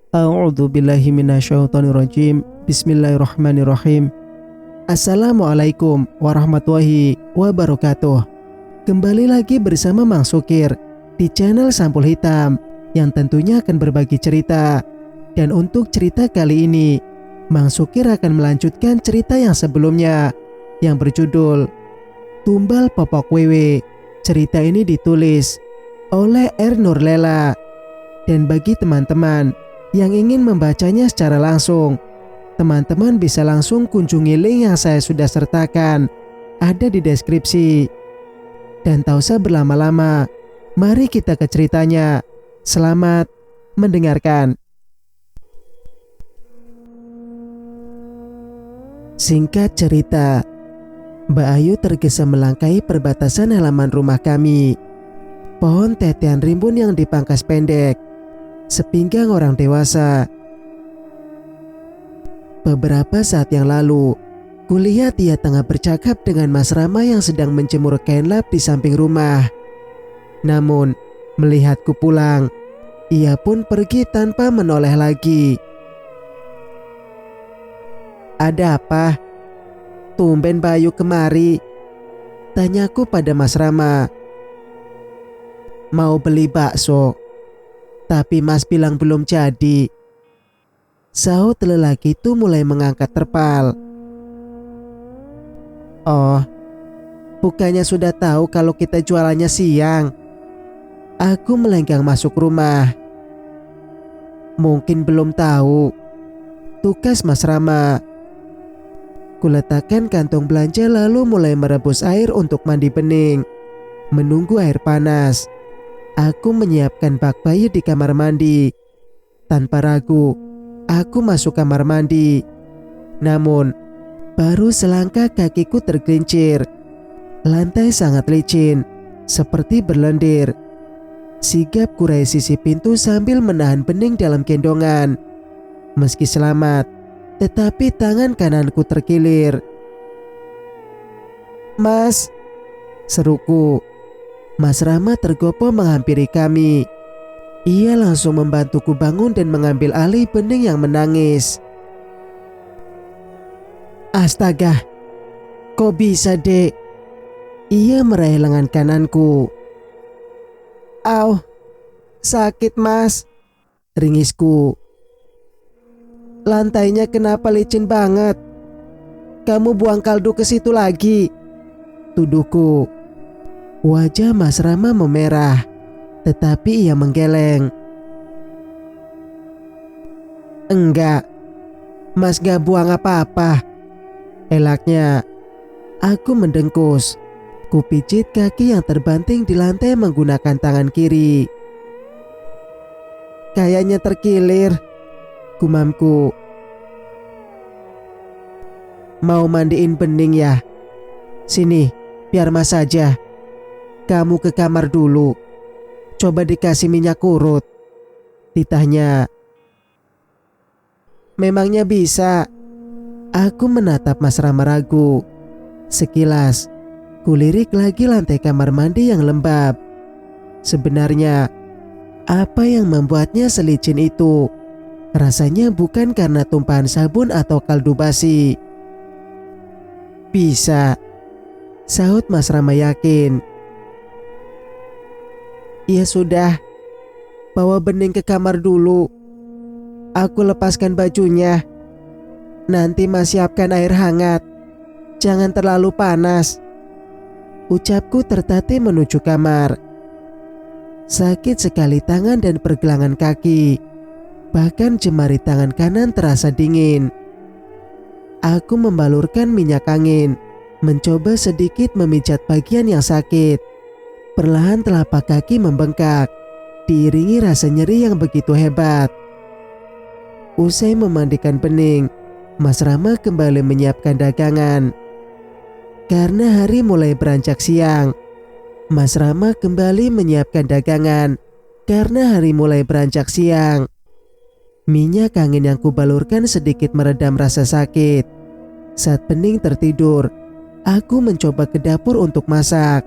A'udzu billahi minasyaitonir rajim. Bismillahirrahmanirrahim. Assalamualaikum warahmatullahi wabarakatuh. Kembali lagi bersama Mang Sukir di channel Sampul Hitam yang tentunya akan berbagi cerita. Dan untuk cerita kali ini, Mang Sukir akan melanjutkan cerita yang sebelumnya yang berjudul Tumbal Popok Wewe. Cerita ini ditulis oleh R. Nurlela. Dan bagi teman-teman yang ingin membacanya secara langsung, teman-teman bisa langsung kunjungi link yang saya sudah sertakan, ada di deskripsi. Dan tak usah berlama-lama, mari kita ke ceritanya. Selamat mendengarkan. Singkat cerita, Mbak Ayu tergesa melangkahi perbatasan halaman rumah kami. Pohon tetean rimbun yang dipangkas pendek, sepinggang orang dewasa. Beberapa saat yang lalu, kulihat ia tengah bercakap dengan Mas Rama yang sedang menjemur kain lap di samping rumah. Namun, melihatku pulang, ia pun pergi tanpa menoleh lagi. "Ada apa? Tumben Bayu kemari?" tanyaku pada Mas Rama. "Mau beli bakso, tapi Mas bilang belum jadi," sahut lelaki itu mulai mengangkat terpal. "Oh, bukannya sudah tahu kalau kita jualannya siang?" Aku melenggang masuk rumah. "Mungkin belum tahu," tukas Mas Rama. Kuletakkan kantong belanja lalu mulai merebus air untuk mandi bening. Menunggu air panas, aku menyiapkan bak bayi di kamar mandi. Tanpa ragu, aku masuk kamar mandi. Namun, baru selangkah kakiku tergelincir. Lantai sangat licin, seperti berlendir. Sigap kurai sisi pintu sambil menahan bening dalam gendongan. Meski selamat, tetapi tangan kananku terkilir. "Mas," seruku. Mas Rama tergopoh menghampiri kami. Ia langsung membantuku bangun dan mengambil alih bening yang menangis. "Astaga, kok bisa, Dek?" Ia meraih lengan kananku. "Au, sakit Mas," ringisku. "Lantainya kenapa licin banget? Kamu buang kaldu ke situ lagi," tuduhku. Wajah Mas Rama memerah, tetapi ia menggeleng. "Enggak, Mas gak buang apa-apa," elaknya. Aku mendengkus. Kupijit kaki yang terbanting di lantai menggunakan tangan kiri. "Kayaknya terkilir," gumamku. "Mau mandiin bening ya? Sini, biar Mas saja. Kamu ke kamar dulu. Coba dikasih minyak urut," titahnya. "Memangnya bisa?" Aku menatap Mas Rama ragu. Sekilas, kulirik lagi lantai kamar mandi yang lembab. Sebenarnya, apa yang membuatnya selicin itu? Rasanya bukan karena tumpahan sabun atau kaldu basi. "Bisa," sahut Mas Rama yakin. "Ya sudah, bawa bening ke kamar dulu. Aku lepaskan bajunya. Nanti Mas siapkan air hangat. Jangan terlalu panas," ucapku tertatih menuju kamar. Sakit sekali tangan dan pergelangan kaki. Bahkan jemari tangan kanan terasa dingin. Aku membalurkan minyak angin, mencoba sedikit memijat bagian yang sakit. Perlahan telapak kaki membengkak, diiringi rasa nyeri yang begitu hebat. Usai memandikan bening, Mas Rama kembali menyiapkan dagangan. Karena hari mulai beranjak siang, Mas Rama kembali menyiapkan dagangan. Karena hari mulai beranjak siang, minyak angin yang kubalurkan sedikit meredam rasa sakit. Saat bening tertidur, aku mencoba ke dapur untuk masak.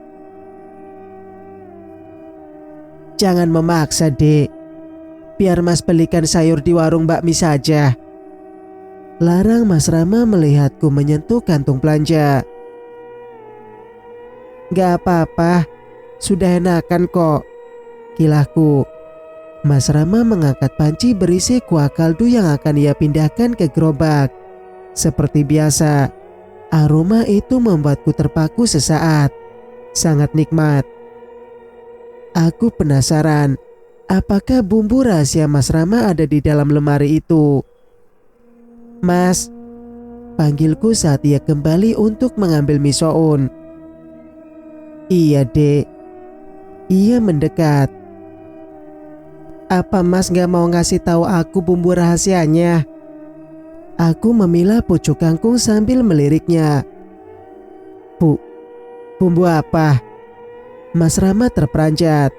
"Jangan memaksa, Dek. Biar Mas belikan sayur di warung bakmi saja. Larang Mas Rama melihatku menyentuh kantung belanja. Gak apa-apa, sudah enakan kok, kilahku. Mas Rama mengangkat panci berisi kuah kaldu yang akan ia pindahkan ke gerobak. Seperti biasa, aroma itu membuatku terpaku sesaat. Sangat nikmat. Aku penasaran, apakah bumbu rahasia Mas Rama ada di dalam lemari itu? Mas, panggilku saat ia kembali untuk mengambil mie soun. Iya dek. Ia mendekat. Apa Mas gak mau ngasih tahu aku bumbu rahasianya? Aku memilah pucuk kangkung sambil meliriknya. Bumbu apa? Mas Rama terperanjat.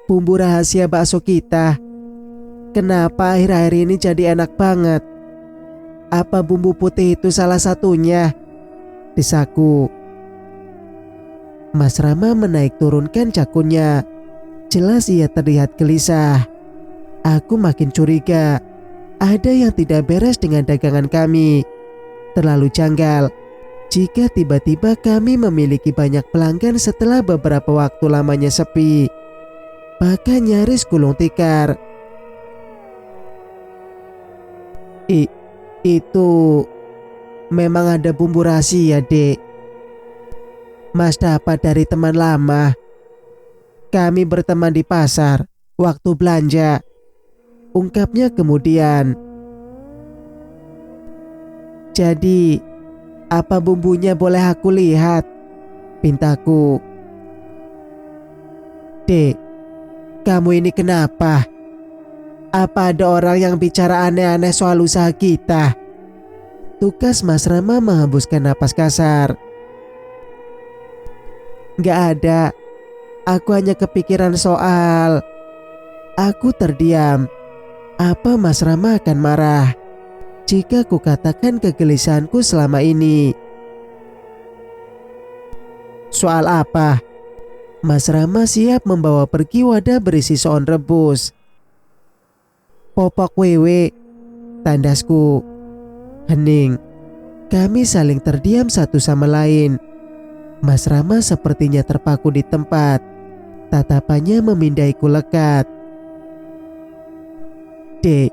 Bumbu rahasia bakso kita. Kenapa akhir-akhir ini jadi enak banget? Apa bumbu putih itu salah satunya? Desaku. Mas Rama menaik turunkan cakunnya. Jelas ia terlihat gelisah. Aku makin curiga. Ada yang tidak beres dengan dagangan kami. Terlalu janggal jika tiba-tiba kami memiliki banyak pelanggan setelah beberapa waktu lamanya sepi. Bahkan nyaris gulung tikar. Itu memang ada bumbu rahasia, dek. Mas dapat dari teman lama. Kami berteman di pasar waktu belanja, ungkapnya kemudian. Jadi, apa bumbunya boleh aku lihat? Pintaku. Dek, kamu ini kenapa? Apa ada orang yang bicara aneh-aneh soal usaha kita? Tukas Mas Rama menghembuskan napas kasar. Gak ada. Aku hanya kepikiran soal. Aku terdiam. Apa Mas Rama akan marah jika ku katakan kegelisahanku selama ini? Soal apa? Mas Rama siap membawa pergi wadah berisi soon rebus. Popok wewe, tandasku. Hening. Kami saling terdiam satu sama lain. Mas Rama sepertinya terpaku di tempat. Tatapannya memindaiku lekat. Dek,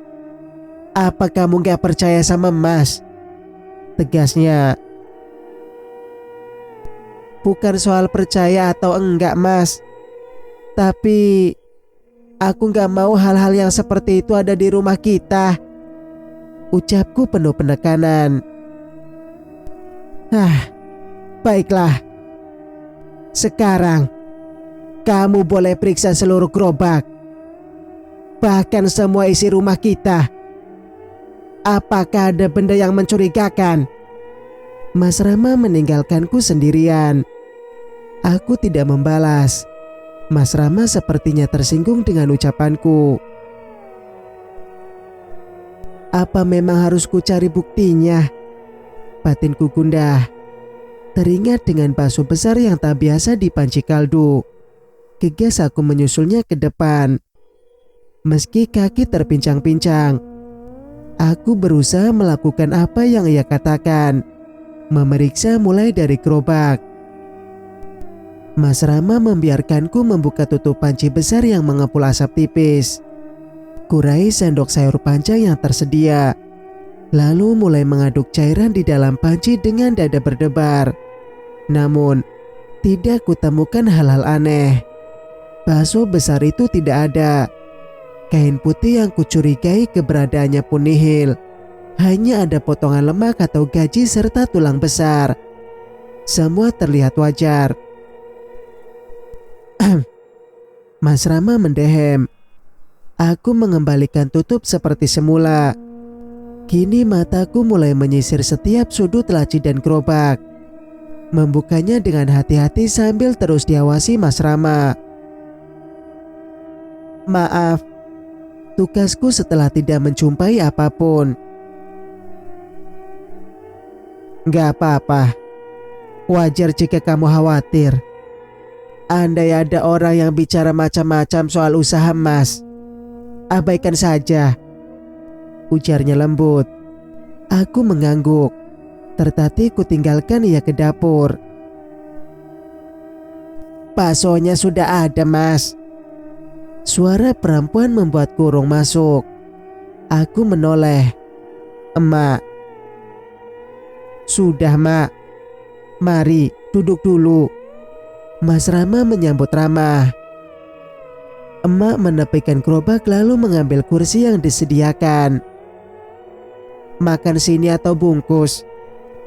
apa kamu gak percaya sama Mas? Tegasnya. Bukan soal percaya atau enggak Mas. Tapi aku gak mau hal-hal yang seperti itu ada di rumah kita. Ucapku penuh penekanan. Baiklah. Sekarang kamu boleh periksa seluruh gerobak, bahkan semua isi rumah kita. Apakah ada benda yang mencurigakan? Mas Rama meninggalkanku sendirian. Aku tidak membalas. Mas Rama sepertinya tersinggung dengan ucapanku. Apa memang harus ku cari buktinya? Batinku gundah. Teringat dengan bakso besar yang tak biasa di panci kaldu. Gegas aku menyusulnya ke depan. Meski kaki terpincang-pincang, aku berusaha melakukan apa yang ia katakan. Memeriksa mulai dari gerobak. Mas Rama membiarkanku membuka tutup panci besar yang mengepul asap tipis. Kurai sendok sayur panjang yang tersedia. Lalu mulai mengaduk cairan di dalam panci dengan dada berdebar. Namun, tidak kutemukan hal-hal aneh. Bakso besar itu tidak ada. Kain putih yang kucurigai keberadaannya pun nihil. Hanya ada potongan lemak atau gaji serta tulang besar. Semua terlihat wajar. Mas Rama mendehem. Aku mengembalikan tutup seperti semula. Kini mataku mulai menyisir setiap sudut laci dan gerobak. Membukanya dengan hati-hati sambil terus diawasi Mas Rama. Maaf, tugasku setelah tidak menjumpai apapun. Gak apa-apa. Wajar jika kamu khawatir. Andai ada orang yang bicara macam-macam soal usaha Mas, Abaikan saja, ujarnya lembut. Aku mengangguk. Tertatih kutinggalkan ia ke dapur. Baksonya sudah ada, Mas. Suara perempuan membuat kurung masuk. Aku menoleh. Emak. Sudah, Mak. Mari duduk dulu. Mas Rama menyambut ramah. Emak menepikan gerobak lalu mengambil kursi yang disediakan. Makan sini atau bungkus?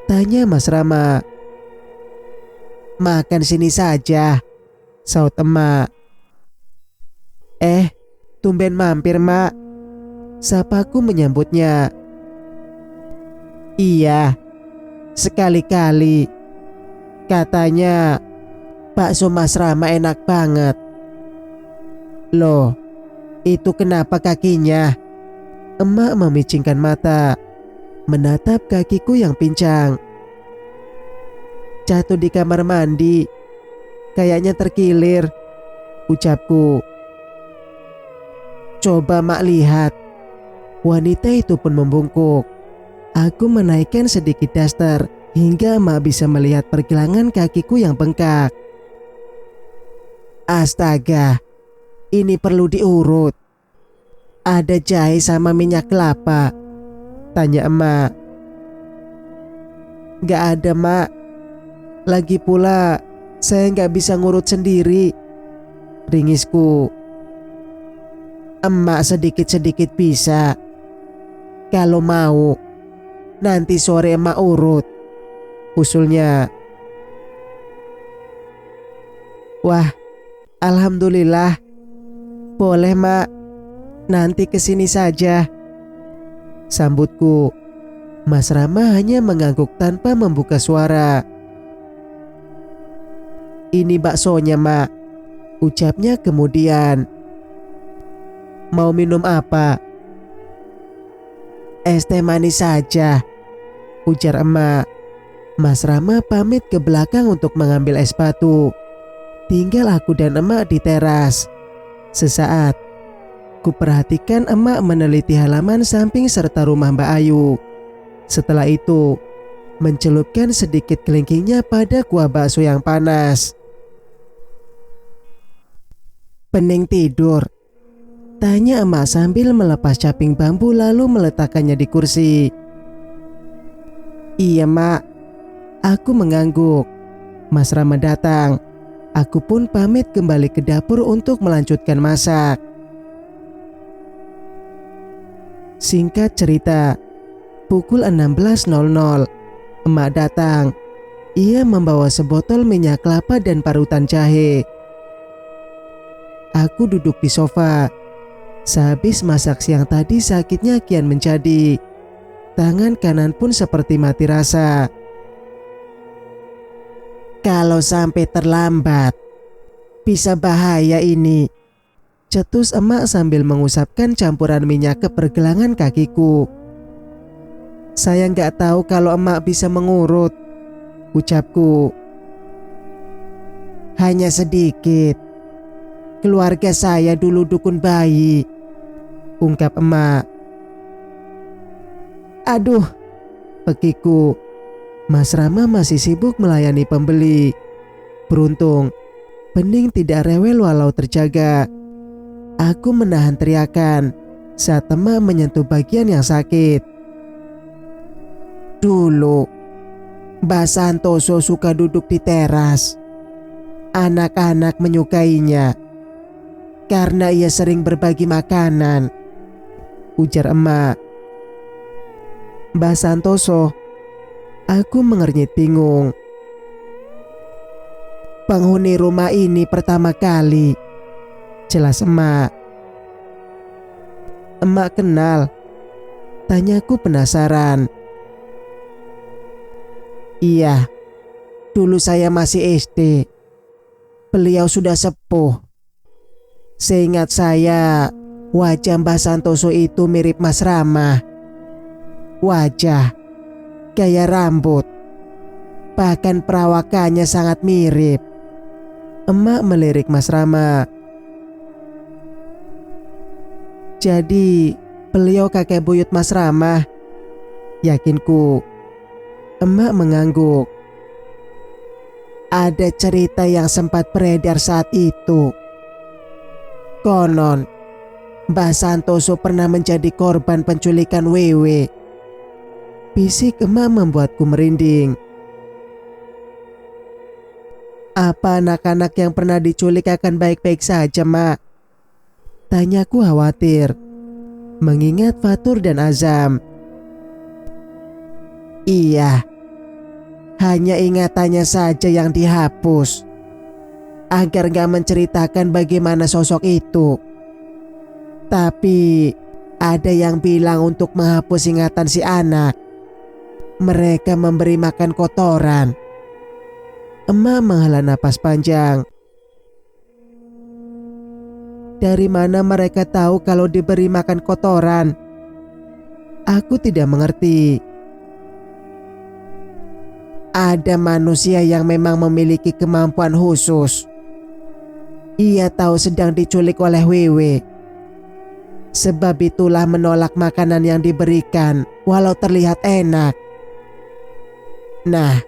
Tanya Mas Rama. Makan sini saja, saut emak. Tumben mampir, Mak. Sapaku menyambutnya. Iya, sekali-kali. Katanya bakso Mas Rama enak banget. Loh, itu kenapa kakinya? Emak memicingkan mata, menatap kakiku yang pincang. Jatuh di kamar mandi. Kayaknya terkilir, ucapku. Coba Mak lihat. Wanita itu pun membungkuk. Aku menaikkan sedikit daster hingga Mak bisa melihat pergelangan kakiku yang bengkak. Astaga, ini perlu diurut. Ada jahe sama minyak kelapa? Tanya emak. Gak ada, Mak. Lagi pula saya gak bisa ngurut sendiri, ringisku. Emak sedikit-sedikit bisa. Kalau mau, nanti sore emak urut, usulnya. Wah, alhamdulillah. Boleh, Mak. Nanti kesini saja, sambutku. Mas Rama hanya mengangguk tanpa membuka suara. Ini baksonya, Mak, ucapnya kemudian. Mau minum apa? Es teh manis saja, ujar emak. Mas Rama pamit ke belakang untuk mengambil es batu. Tinggal aku dan emak di teras. Sesaat, kuperhatikan emak meneliti halaman samping serta rumah Mbak Ayu. Setelah itu, mencelupkan sedikit kelingkingnya pada kuah bakso yang panas. Pening tidur? Tanya emak sambil melepas caping bambu lalu meletakkannya di kursi. Iya, Mak. Aku mengangguk. Mas Rama datang. Aku pun pamit kembali ke dapur untuk melanjutkan masak. Singkat cerita, pukul 16.00 emak datang. Ia membawa sebotol minyak kelapa dan parutan jahe. Aku duduk di sofa. Sehabis masak siang tadi sakitnya kian menjadi. Tangan kanan pun seperti mati rasa. Kalau sampai terlambat, bisa bahaya ini, cetus emak sambil mengusapkan campuran minyak ke pergelangan kakiku. Saya nggak tahu kalau emak bisa mengurut, ucapku. Hanya sedikit. Keluarga saya dulu dukun bayi, ungkap emak. Aduh, pekiku. Mas Rama masih sibuk melayani pembeli. Beruntung, Bening tidak rewel walau terjaga. Aku menahan teriakan saat emak menyentuh bagian yang sakit. Dulu, Mbak Santoso suka duduk di teras. Anak-anak menyukainya karena ia sering berbagi makanan, ujar emak. Mbak Santoso? Aku mengernyit bingung. Penghuni rumah ini pertama kali, jelas emak. Emak kenal? Tanyaku penasaran. Iya, dulu saya masih SD. Beliau sudah sepuh. Seingat saya, wajah Mbah Santoso itu mirip Mas Rama. Wajah, gaya rambut, bahkan perawakannya sangat mirip. Emak melirik Mas Rama. Jadi beliau kakek buyut Mas Rama? Yakinku. Emak mengangguk. Ada cerita yang sempat beredar saat itu. Konon, Mbah Santoso pernah menjadi korban penculikan Wewe. Bisik emak membuatku merinding. Apa anak-anak yang pernah diculik akan baik-baik saja, Mak? Tanyaku khawatir, mengingat Fatur dan Azam. Iya, hanya ingatannya saja yang dihapus, agar gak menceritakan bagaimana sosok itu. Tapi ada yang bilang untuk menghapus ingatan si anak, mereka memberi makan kotoran. Emak menghela napas panjang. Dari mana mereka tahu kalau diberi makan kotoran? Aku tidak mengerti. Ada manusia yang memang memiliki kemampuan khusus. Ia tahu sedang diculik oleh Wewe. Sebab itulah menolak makanan yang diberikan walau terlihat enak. Nah,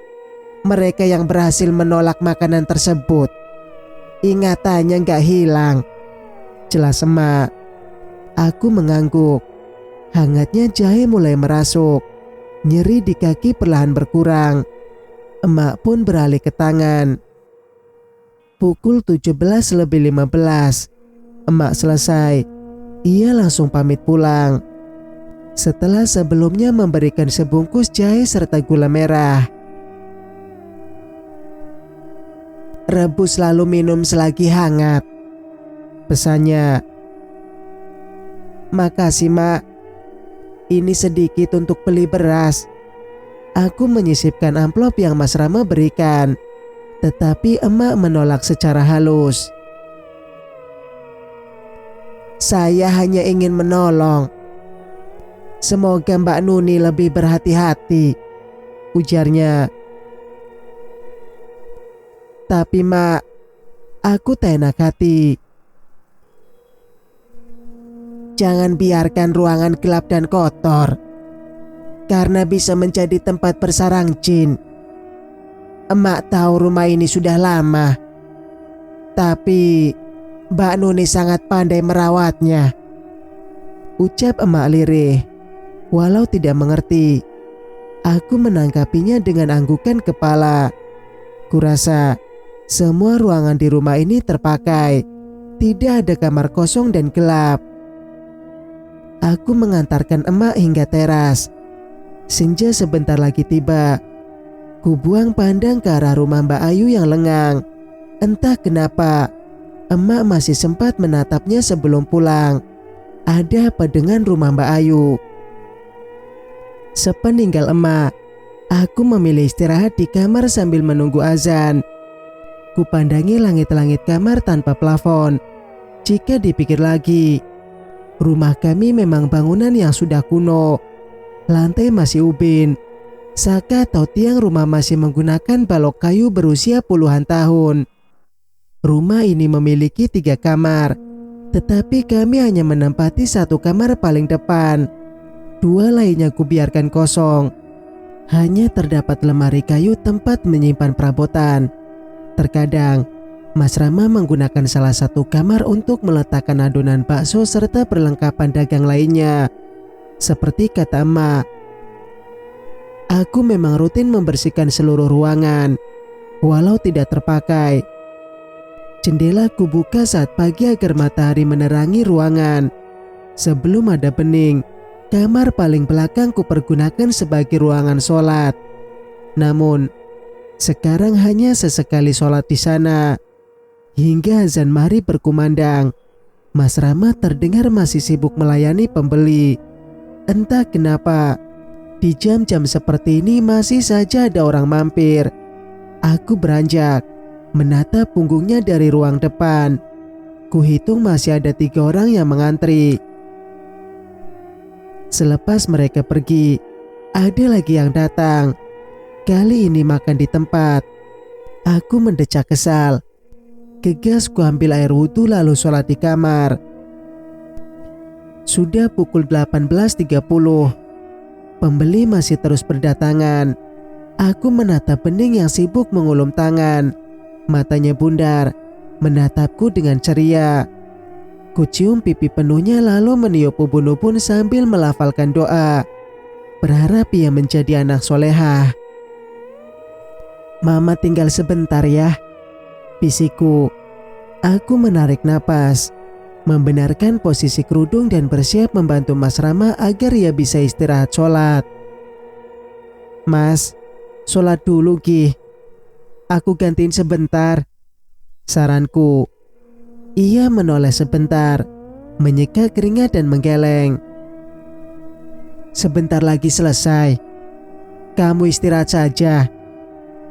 mereka yang berhasil menolak makanan tersebut, ingatannya gak hilang. Jelas emak. Aku mengangguk. Hangatnya jahe mulai merasuk. Nyeri di kaki perlahan berkurang. Emak pun beralih ke tangan. Pukul 17:15. Emak selesai. Ia langsung pamit pulang. Setelah sebelumnya memberikan sebungkus jahe serta gula merah. Rebus lalu minum selagi hangat, pesannya. Makasih, Mak. Ini sedikit untuk beli beras. Aku menyisipkan amplop yang Mas Rama berikan, tetapi emak menolak secara halus. Saya hanya ingin menolong. Semoga Mbak Nuni lebih berhati-hati, ujarnya. Tapi Mak, aku tak enak hati. Jangan biarkan ruangan gelap dan kotor, karena bisa menjadi tempat bersarang jin. Emak tahu rumah ini sudah lama, tapi Mbak Nuni sangat pandai merawatnya, ucap emak lirih. Walau tidak mengerti, aku menanggapinya dengan anggukan kepala. Kurasa semua ruangan di rumah ini terpakai. Tidak ada kamar kosong dan gelap. Aku mengantarkan emak hingga teras. Senja sebentar lagi tiba. Kubuang pandang ke arah rumah Mbak Ayu yang lengang. Entah kenapa, emak masih sempat menatapnya sebelum pulang. Ada apa dengan rumah Mbak Ayu? Sepeninggal emak, aku memilih istirahat di kamar sambil menunggu azan. Kupandangi langit-langit kamar tanpa plafon. Jika dipikir lagi, rumah kami memang bangunan yang sudah kuno. Lantai masih ubin. Saka atau tiang rumah masih menggunakan balok kayu berusia puluhan tahun. Rumah ini memiliki 3 kamar, tetapi kami hanya menempati 1 kamar paling depan. 2 lainnya kubiarkan kosong. Hanya terdapat lemari kayu tempat menyimpan perabotan. Terkadang, Mas Rama menggunakan salah satu kamar untuk meletakkan adonan bakso serta perlengkapan dagang lainnya. Seperti kata emak, aku memang rutin membersihkan seluruh ruangan, walau tidak terpakai. Jendela kubuka saat pagi agar matahari menerangi ruangan. Sebelum ada bening, kamar paling belakang kupergunakan sebagai ruangan sholat. Namun, sekarang hanya sesekali sholat di sana. Hingga azan maghrib berkumandang, Mas Rama terdengar masih sibuk melayani pembeli. Entah kenapa, di jam-jam seperti ini masih saja ada orang mampir. Aku beranjak, menatap punggungnya dari ruang depan. Kuhitung masih ada 3 orang yang mengantri. Selepas mereka pergi, ada lagi yang datang. Kali ini makan di tempat. Aku mendecak kesal. Gegas ku ambil air wudhu lalu sholat di kamar. Sudah pukul 18.30. Pembeli masih terus berdatangan. Aku menatap Bening yang sibuk mengulum tangan. Matanya bundar, menatapku dengan ceria. Kucium pipi penuhnya lalu meniup ubun-ubun sambil melafalkan doa. Berharap ia menjadi anak solehah. "Mama tinggal sebentar ya," bisikku. Aku menarik napas, membenarkan posisi kerudung dan bersiap membantu Mas Rama agar ia bisa istirahat sholat. "Mas, sholat dulu Gi. Aku gantiin sebentar," saranku. Ia menoleh sebentar, menyeka keringat dan menggeleng. "Sebentar lagi selesai. Kamu istirahat saja.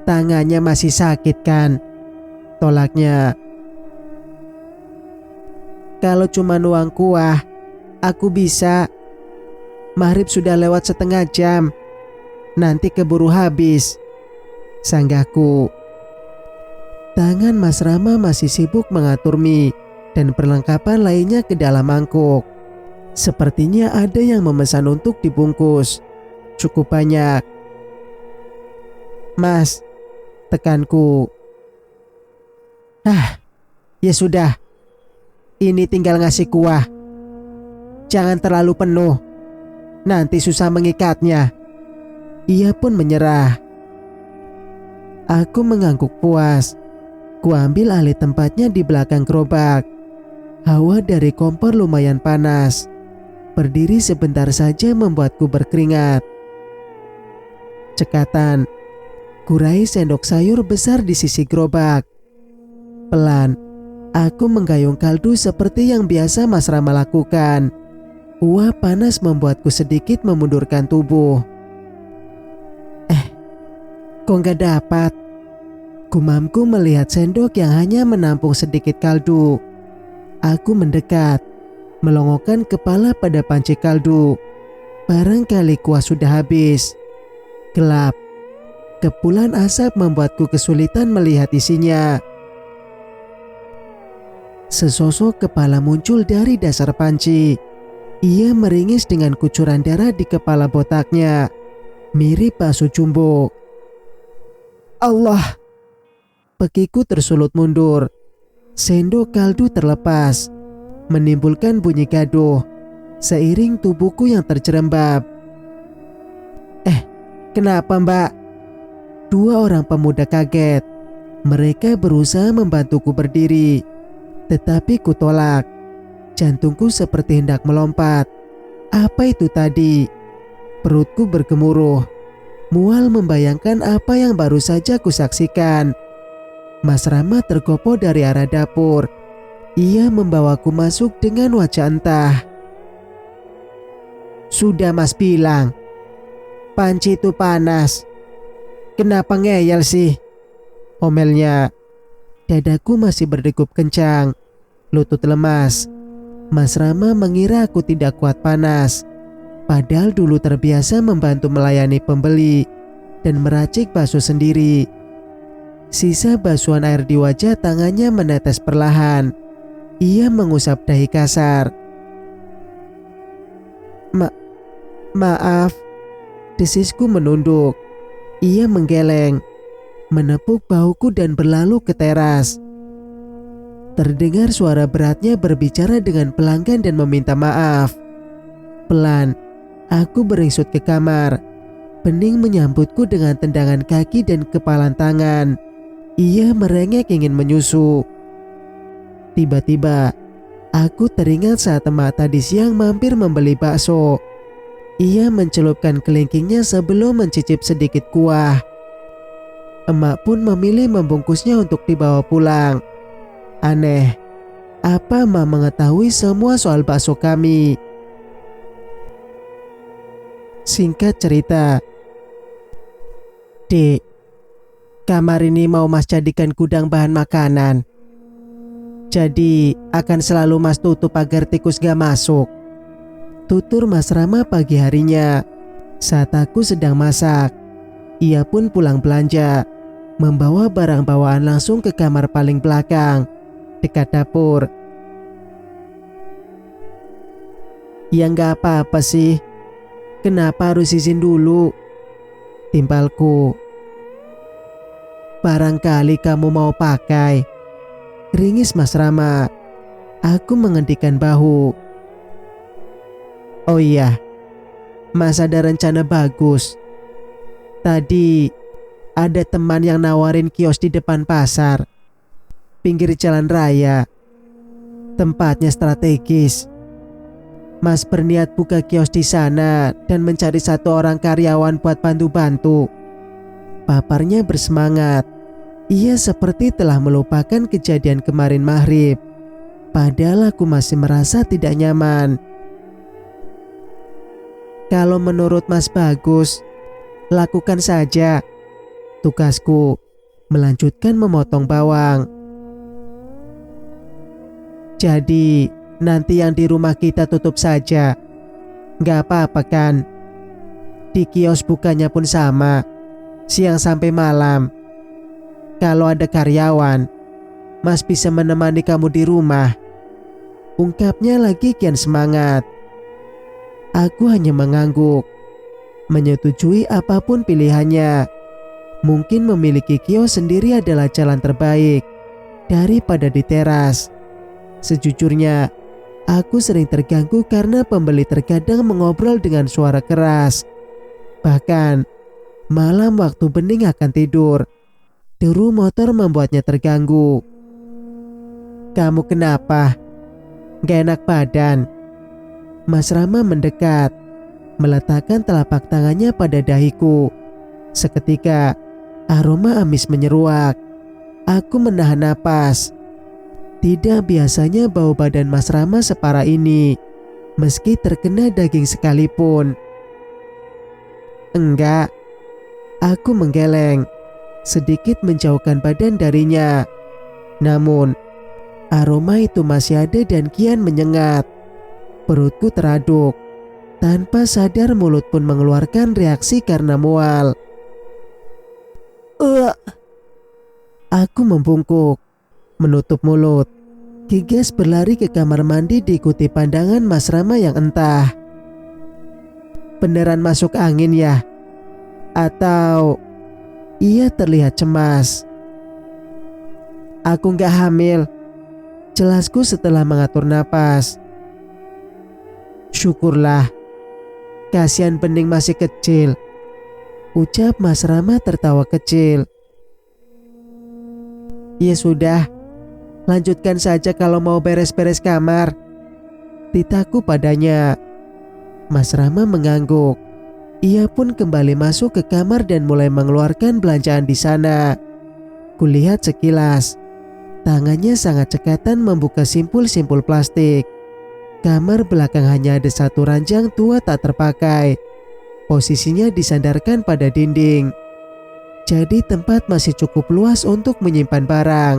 Tangannya masih sakit kan?" tolaknya. "Kalau cuma nuang kuah, aku bisa. Maghrib sudah lewat setengah jam. Nanti keburu habis," sanggahku. Tangan Mas Rama masih sibuk mengatur mie dan perlengkapan lainnya ke dalam mangkuk. Sepertinya ada yang memesan untuk dibungkus. Cukup banyak. "Mas," tekanku. Ya sudah. Ini tinggal ngasih kuah. Jangan terlalu penuh. Nanti susah mengikatnya." Ia pun menyerah. Aku mengangguk puas. Kuambil alih tempatnya di belakang gerobak. Hawa dari kompor lumayan panas. Berdiri sebentar saja membuatku berkeringat. Cekatan. Kurai sendok sayur besar di sisi gerobak. Pelan, aku menggayung kaldu seperti yang biasa Mas Rama lakukan. Uap panas membuatku sedikit memundurkan tubuh. Kok nggak dapat? Gumamku melihat sendok yang hanya menampung sedikit kaldu. Aku mendekat, melongokkan kepala pada panci kaldu. Barangkali kuah sudah habis. Gelap. Kepulan asap membuatku kesulitan melihat isinya. Sesosok kepala muncul dari dasar panci. Ia meringis dengan kucuran darah di kepala botaknya, mirip bakso jumbo. Allah! Pekiku tersulut mundur. Sendok kaldu terlepas, menimbulkan bunyi gaduh, seiring tubuhku yang terjerembab. Kenapa Mbak? Dua orang pemuda kaget. Mereka berusaha membantuku berdiri, tetapi kutolak. Jantungku seperti hendak melompat. Apa itu tadi? Perutku bergemuruh. Mual membayangkan apa yang baru saja kusaksikan. Mas Rama tergopoh dari arah dapur. Ia membawaku masuk dengan wajah entah. "Sudah Mas bilang, panci itu panas. Kenapa ngeyel sih?" omelnya. Dadaku masih berdegup kencang, lutut lemas. Mas Rama mengira aku tidak kuat panas. Padahal dulu terbiasa membantu melayani pembeli dan meracik bakso sendiri. Sisa basuhan air di wajah tangannya menetes perlahan. Ia mengusap dahi kasar. Maaf. Desisku menunduk. Ia menggeleng, menepuk bahuku dan berlalu ke teras. Terdengar suara beratnya berbicara dengan pelanggan dan meminta maaf. Pelan, aku beringsut ke kamar. Bening menyambutku dengan tendangan kaki dan kepalan tangan. Ia merengek ingin menyusu. Tiba-tiba, aku teringat saat emak tadi siang mampir membeli bakso. Ia mencelupkan kelingkingnya sebelum mencicip sedikit kuah. Emak pun memilih membungkusnya untuk dibawa pulang. Aneh, apa emak mengetahui semua soal bakso kami? Singkat cerita, "Dek, kamar ini mau Mas jadikan gudang bahan makanan. Jadi akan selalu Mas tutup agar tikus gak masuk," tutur Mas Rama pagi harinya saat aku sedang masak. Ia pun pulang belanja, membawa barang bawaan langsung ke kamar paling belakang, dekat dapur. Ya nggak apa-apa sih. Kenapa harus izin dulu? Timpalku. Barangkali kamu mau pakai. Ringis Mas Rama. Aku mengendikkan bahu. Oh iya, Mas ada rencana bagus. Tadi ada teman yang nawarin kios di depan pasar, pinggir jalan raya. Tempatnya strategis. Mas berniat buka kios di sana dan mencari satu orang karyawan buat bantu-bantu. Paparnya bersemangat. Ia seperti telah melupakan kejadian kemarin maghrib. Padahal aku masih merasa tidak nyaman. Kalau menurut Mas bagus, lakukan saja. Tugasku melanjutkan memotong bawang. Jadi nanti yang di rumah kita tutup saja. Gak apa-apa kan? Di kios bukanya pun sama, siang sampai malam. Kalau ada karyawan, Mas bisa menemani kamu di rumah. Ungkapnya lagi kian semangat. Aku hanya mengangguk, menyetujui apapun pilihannya. Mungkin memiliki kios sendiri adalah jalan terbaik daripada di teras. Sejujurnya, aku sering terganggu karena pembeli terkadang mengobrol dengan suara keras. Bahkan, malam waktu Bening akan tidur, deru motor membuatnya terganggu. Kamu kenapa? Gak enak badan? Mas Rama mendekat, meletakkan telapak tangannya pada dahiku. Seketika, aroma amis menyeruak. Aku menahan napas. Tidak biasanya bau badan Mas Rama separah ini, meski terkena daging sekalipun. Enggak. Aku menggeleng, sedikit menjauhkan badan darinya. Namun, aroma itu masih ada dan kian menyengat. Perutku teraduk. Tanpa sadar mulut pun mengeluarkan reaksi karena mual. Aku membungkuk, menutup mulut. Gigas berlari ke kamar mandi diikuti pandangan Mas Rama yang entah. Beneran masuk angin ya? Atau ia terlihat cemas? Aku gak hamil, jelasku setelah mengatur napas. Syukurlah, kasihan Bening masih kecil, ucap Mas Rama tertawa kecil. Ya sudah, lanjutkan saja kalau mau beres-beres kamar, titaku padanya. Mas Rama mengangguk. Ia pun kembali masuk ke kamar dan mulai mengeluarkan belanjaan di sana. Kulihat sekilas, tangannya sangat cekatan membuka simpul-simpul plastik. Kamar belakang hanya ada satu ranjang tua tak terpakai. Posisinya disandarkan pada dinding. Jadi tempat masih cukup luas untuk menyimpan barang.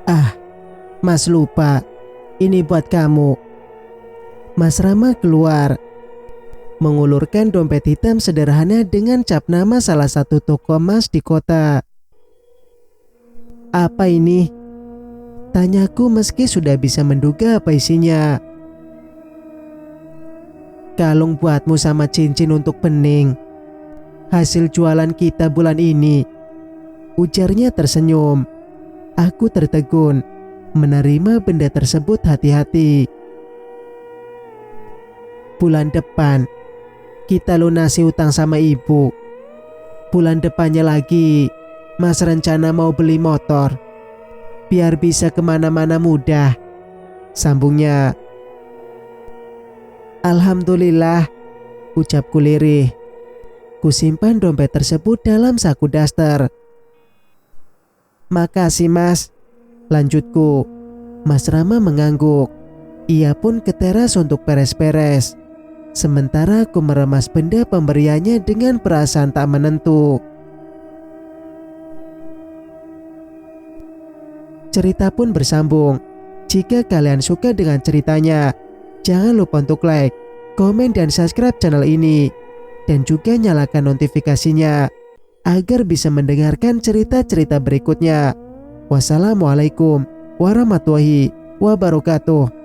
Ah, Mas lupa. Ini buat kamu. Mas Rama keluar, mengulurkan dompet hitam sederhana dengan cap nama salah satu toko emas di kota. Apa ini? Tanyaku meski sudah bisa menduga apa isinya. Kalung buatmu sama cincin untuk Bening. Hasil jualan kita bulan ini, ujarnya tersenyum. Aku tertegun, menerima benda tersebut hati-hati. Bulan depan, kita lunasi utang sama ibu. Bulan depannya lagi, Mas rencana mau beli motor, biar bisa kemana-mana mudah, sambungnya. Alhamdulillah, ucapku lirih. Kusimpan dompet tersebut dalam saku daster. Makasih Mas, lanjutku. Mas Rama mengangguk. Ia pun ke teras untuk beres-beres. Sementara aku meremas benda pemberiannya dengan perasaan tak menentu. Cerita pun bersambung. Jika kalian suka dengan ceritanya, jangan lupa untuk like, komen, dan subscribe channel ini. Dan juga nyalakan notifikasinya agar bisa mendengarkan cerita-cerita berikutnya. Wassalamualaikum warahmatullahi wabarakatuh.